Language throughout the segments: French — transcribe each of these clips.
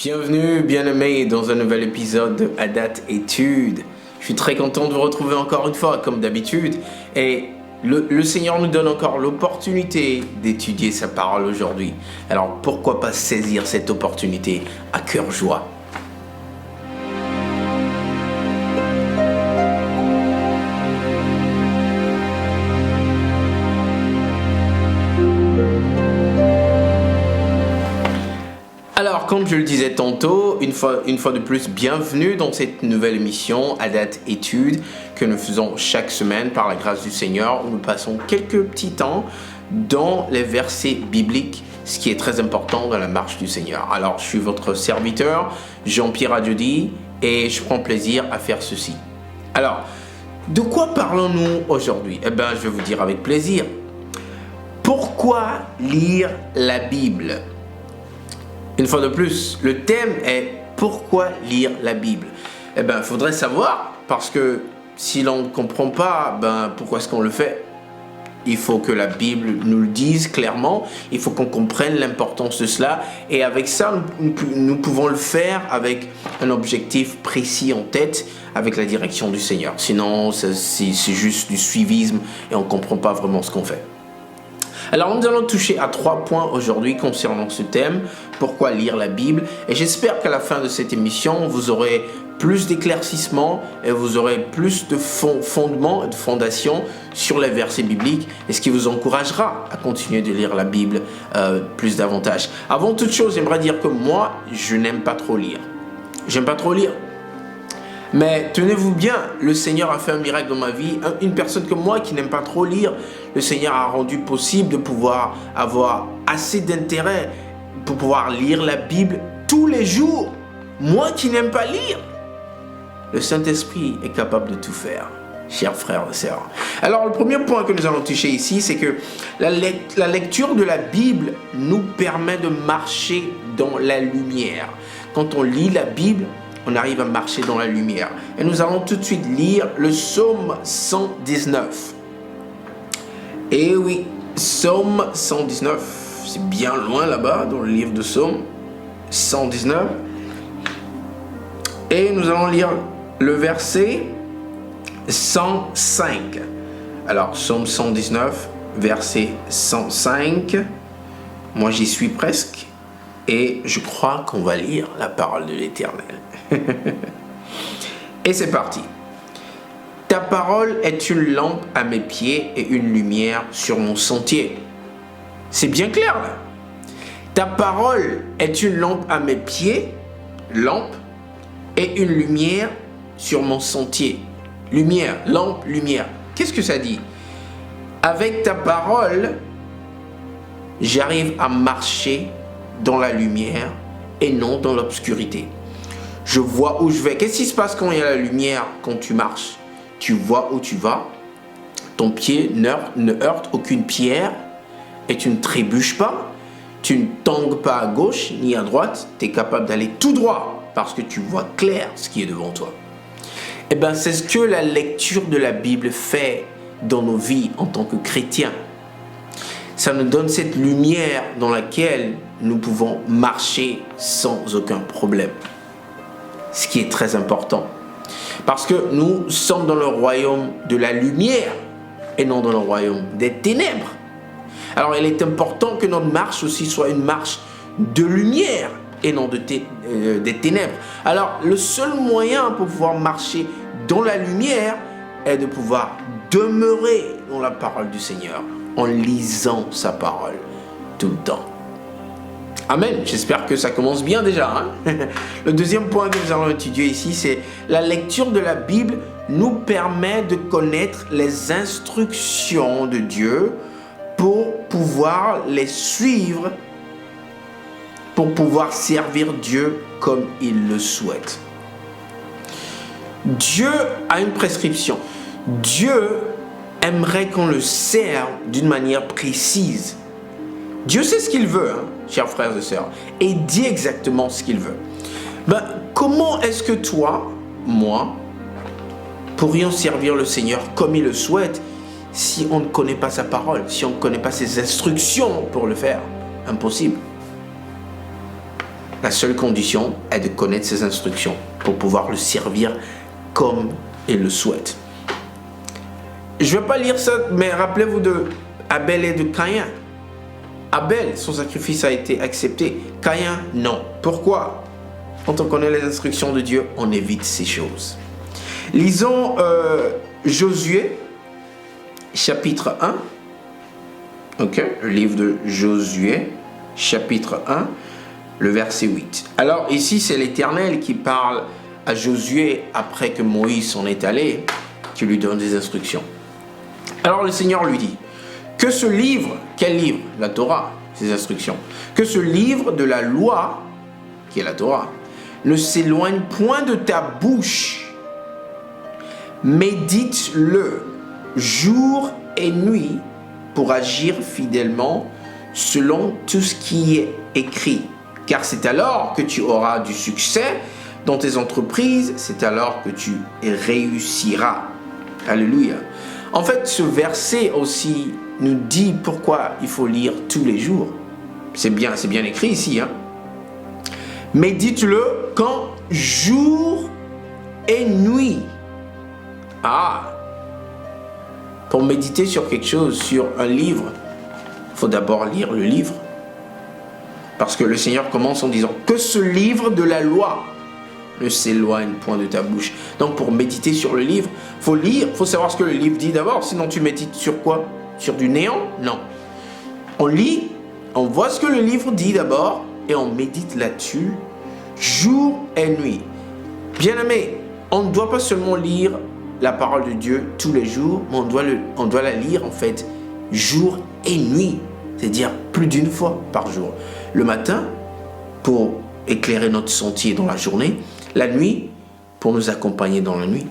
Bienvenue, bien-aimés, dans un nouvel épisode de Adat Études. Je suis très content de vous retrouver encore une fois, comme d'habitude. Et le Seigneur nous donne encore l'opportunité d'étudier sa parole aujourd'hui. Alors, pourquoi pas saisir cette opportunité à cœur joie? Alors, comme je le disais tantôt, une fois de plus, bienvenue dans cette nouvelle émission Adat Études que nous faisons chaque semaine par la grâce du Seigneur, où nous passons quelques petits temps dans les versets bibliques, ce qui est très important dans la marche du Seigneur. Alors, je suis votre serviteur, Jean-Pierre Adjodi, et je prends plaisir à faire ceci. Alors, de quoi parlons-nous aujourd'hui? Eh bien, je vais vous dire avec plaisir. Pourquoi lire la Bible? Une fois de plus, le thème est « Pourquoi lire la Bible ?» Eh bien, il faudrait savoir, parce que si l'on ne comprend pas, pourquoi est-ce qu'on le fait? Il faut que la Bible nous le dise clairement, il faut qu'on comprenne l'importance de cela, et avec ça, nous pouvons le faire avec un objectif précis en tête, avec la direction du Seigneur. Sinon, c'est juste du suivisme, et on ne comprend pas vraiment ce qu'on fait. Alors, nous allons toucher à 3 points aujourd'hui concernant ce thème, pourquoi lire la Bible. Et j'espère qu'à la fin de cette émission, vous aurez plus d'éclaircissements et vous aurez plus de fondements et de fondations sur les versets bibliques, et ce qui vous encouragera à continuer de lire la Bible plus davantage. Avant toute chose, j'aimerais dire que moi, je n'aime pas trop lire. J'aime pas trop lire. Mais tenez-vous bien, le Seigneur a fait un miracle dans ma vie. Une personne comme moi qui n'aime pas trop lire, le Seigneur a rendu possible de pouvoir avoir assez d'intérêt pour pouvoir lire la Bible tous les jours. Moi qui n'aime pas lire, le Saint-Esprit est capable de tout faire, chers frères et sœurs. Alors, le premier point que nous allons toucher ici, c'est que la lecture de la Bible nous permet de marcher dans la lumière. Quand on lit la Bible, on arrive à marcher dans la lumière. Et nous allons tout de suite lire le psaume 119. Et oui, psaume 119, c'est bien loin là-bas dans le livre de psaume 119. Et nous allons lire le verset 105. Alors, psaume 119, verset 105. Moi, j'y suis presque. Et je crois qu'on va lire la parole de l'Éternel. Et c'est parti. Ta parole est une lampe à mes pieds et une lumière sur mon sentier. C'est bien clair là. Ta parole est une lampe à mes pieds, lampe, et une lumière sur mon sentier. Lumière, lampe, lumière. Qu'est-ce que ça dit? Avec ta parole, j'arrive à marcher dans la lumière et non dans l'obscurité. Je vois où je vais. Qu'est-ce qui se passe quand il y a la lumière, quand tu marches? Tu vois où tu vas. Ton pied ne heurte aucune pierre et tu ne trébuches pas. Tu ne tangues pas à gauche ni à droite. Tu es capable d'aller tout droit parce que tu vois clair ce qui est devant toi. Eh bien, c'est ce que la lecture de la Bible fait dans nos vies en tant que chrétiens. Ça nous donne cette lumière dans laquelle nous pouvons marcher sans aucun problème. Ce qui est très important. Parce que nous sommes dans le royaume de la lumière et non dans le royaume des ténèbres. Alors il est important que notre marche aussi soit une marche de lumière et non des ténèbres. Alors le seul moyen pour pouvoir marcher dans la lumière est de pouvoir demeurer dans la parole du Seigneur en lisant sa parole tout le temps. Amen. J'espère que ça commence bien déjà. Le deuxième point que nous allons étudier ici, c'est la lecture de la Bible nous permet de connaître les instructions de Dieu pour pouvoir les suivre, pour pouvoir servir Dieu comme il le souhaite. Dieu a une prescription. Dieu aimerait qu'on le serve d'une manière précise. Dieu sait ce qu'il veut, chers frères et sœurs, et il dit exactement ce qu'il veut. Comment est-ce que toi, moi, pourrions servir le Seigneur comme il le souhaite si on ne connaît pas sa parole, si on ne connaît pas ses instructions pour le faire? Impossible. La seule condition est de connaître ses instructions pour pouvoir le servir comme il le souhaite. Je ne vais pas lire ça, mais rappelez-vous de Abel et de Caïn. Abel, son sacrifice a été accepté. Caïn, non. Pourquoi? Quand on connaît les instructions de Dieu, on évite ces choses. Lisons Josué, chapitre 1. Ok, le livre de Josué, chapitre 1, le verset 8. Alors ici, c'est l'Éternel qui parle à Josué après que Moïse s'en est allé, qui lui donne des instructions. Alors le Seigneur lui dit, que ce livre, quel livre? La Torah, ses instructions. Que ce livre de la loi, qui est la Torah, ne s'éloigne point de ta bouche. Médite-le jour et nuit pour agir fidèlement selon tout ce qui est écrit. Car c'est alors que tu auras du succès dans tes entreprises, c'est alors que tu réussiras. Alléluia. En fait, ce verset aussi nous dit pourquoi il faut lire tous les jours. C'est bien écrit ici. Médite-le quand jour et nuit. Pour méditer sur quelque chose, sur un livre, il faut d'abord lire le livre. Parce que le Seigneur commence en disant que ce livre de la loi ne s'éloigne point de ta bouche. Donc pour méditer sur le livre, il faut lire, il faut savoir ce que le livre dit d'abord. Sinon tu médites sur quoi? Sur du néant? Non. On lit, on voit ce que le livre dit d'abord et on médite là-dessus jour et nuit. Bien-aimé, on ne doit pas seulement lire la parole de Dieu tous les jours, mais on doit la lire en fait jour et nuit. C'est-à-dire plus d'une fois par jour. Le matin, pour éclairer notre sentier dans la journée. La nuit, pour nous accompagner dans la nuit.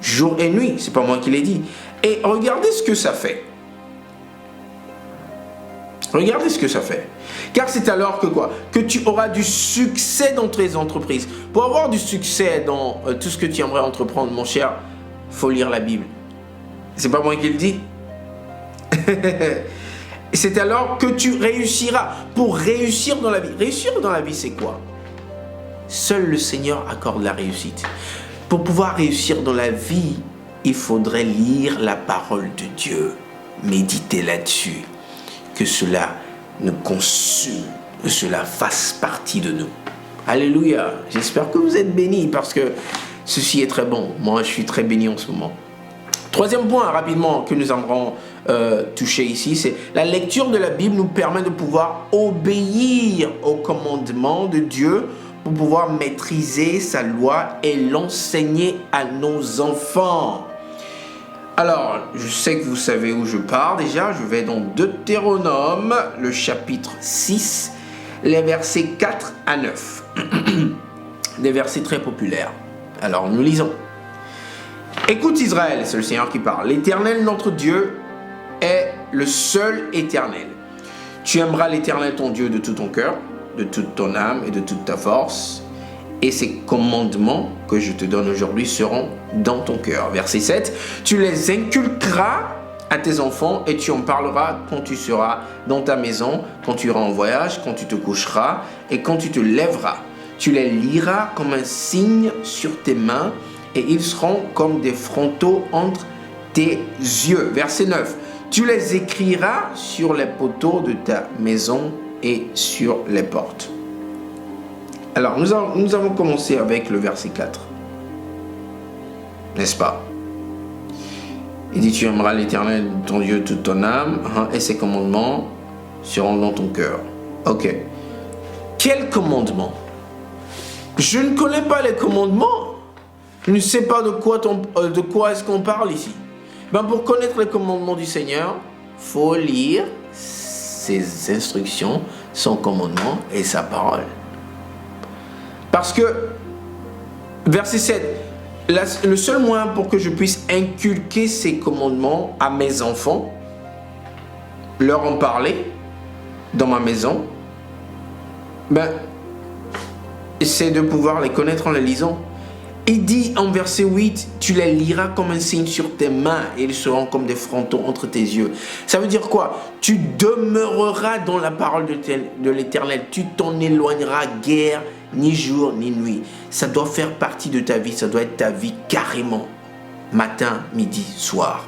Jour et nuit, c'est pas moi qui l'ai dit. Et regardez ce que ça fait. Regardez ce que ça fait. Car c'est alors que quoi? Que tu auras du succès dans tes entreprises. Pour avoir du succès dans tout ce que tu aimerais entreprendre, mon cher, il faut lire la Bible. C'est pas moi qui le dis. C'est alors que tu réussiras. Pour réussir dans la vie. Réussir dans la vie, c'est quoi? Seul le Seigneur accorde la réussite. Pour pouvoir réussir dans la vie, il faudrait lire la parole de Dieu. Méditer là-dessus. Que cela nous consume. Que cela fasse partie de nous. Alléluia. J'espère que vous êtes bénis parce que ceci est très bon. Moi, je suis très béni en ce moment. Troisième point, rapidement, que nous aimerons toucher ici, c'est la lecture de la Bible nous permet de pouvoir obéir aux commandements de Dieu pour pouvoir maîtriser sa loi et l'enseigner à nos enfants. Alors, je sais que vous savez où je pars déjà. Je vais dans Deutéronome, le chapitre 6, les versets 4 à 9. Des versets très populaires. Alors, nous lisons. Écoute Israël, c'est le Seigneur qui parle. L'Éternel, notre Dieu, est le seul éternel. Tu aimeras l'Éternel, ton Dieu, de tout ton cœur, de toute ton âme et de toute ta force. Et ces commandements que je te donne aujourd'hui seront dans ton cœur. Verset 7. Tu les inculqueras à tes enfants et tu en parleras quand tu seras dans ta maison, quand tu iras en voyage, quand tu te coucheras et quand tu te lèveras. Tu les liras comme un signe sur tes mains et ils seront comme des frontaux entre tes yeux. Verset 9. Tu les écriras sur les poteaux de ta maison et sur les portes. Alors, nous avons commencé avec le verset 4. N'est-ce pas? Il dit, tu aimeras l'Éternel, ton Dieu, toute ton âme, et ses commandements seront dans ton cœur. Ok. Quel commandement? Je ne connais pas les commandements. Je ne sais pas de quoi est-ce qu'on parle ici. Pour connaître les commandements du Seigneur, il faut lire ses instructions, son commandement et sa parole. Parce que, verset 7, le seul moyen pour que je puisse inculquer ces commandements à mes enfants, leur en parler dans ma maison, c'est de pouvoir les connaître en les lisant. Il dit en verset 8, tu les liras comme un signe sur tes mains et ils seront comme des frontons entre tes yeux. Ça veut dire quoi? Tu demeureras dans la parole de l'Éternel. Tu t'en éloigneras guère, ni jour, ni nuit. Ça doit faire partie de ta vie. Ça doit être ta vie carrément. Matin, midi, soir.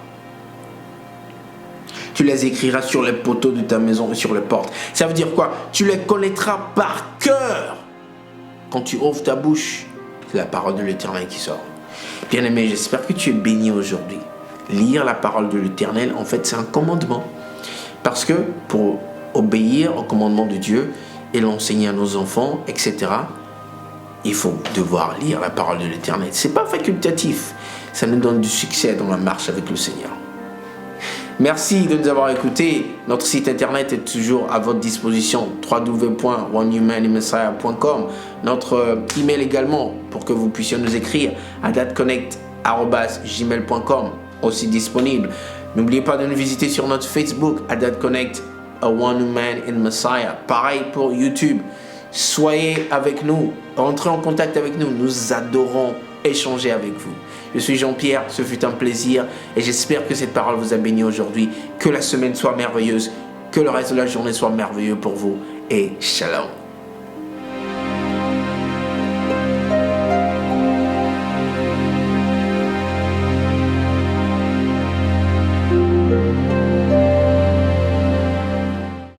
Tu les écriras sur les poteaux de ta maison et sur les portes. Ça veut dire quoi? Tu les connaîtras par cœur. Quand tu ouvres ta bouche, c'est la parole de l'Éternel qui sort. Bien-aimé, j'espère que tu es béni aujourd'hui. Lire la parole de l'Éternel, en fait, c'est un commandement. Parce que pour obéir au commandement de Dieu et l'enseigner à nos enfants, etc., il faut devoir lire la parole de l'Éternel. Ce n'est pas facultatif. Ça nous donne du succès dans la marche avec le Seigneur. Merci de nous avoir écoutés. Notre site internet est toujours à votre disposition, www.onehumanmessiah.com. Notre email également pour que vous puissiez nous écrire, adatconnect@gmail.com, aussi disponible. N'oubliez pas de nous visiter sur notre Facebook, adatconnect, a One Human in Messiah. Pareil pour YouTube. Soyez avec nous, entrez en contact avec nous. Nous adorons échanger avec vous. Je suis Jean-Pierre, ce fut un plaisir et j'espère que cette parole vous a béni aujourd'hui. Que la semaine soit merveilleuse, que le reste de la journée soit merveilleux pour vous et shalom.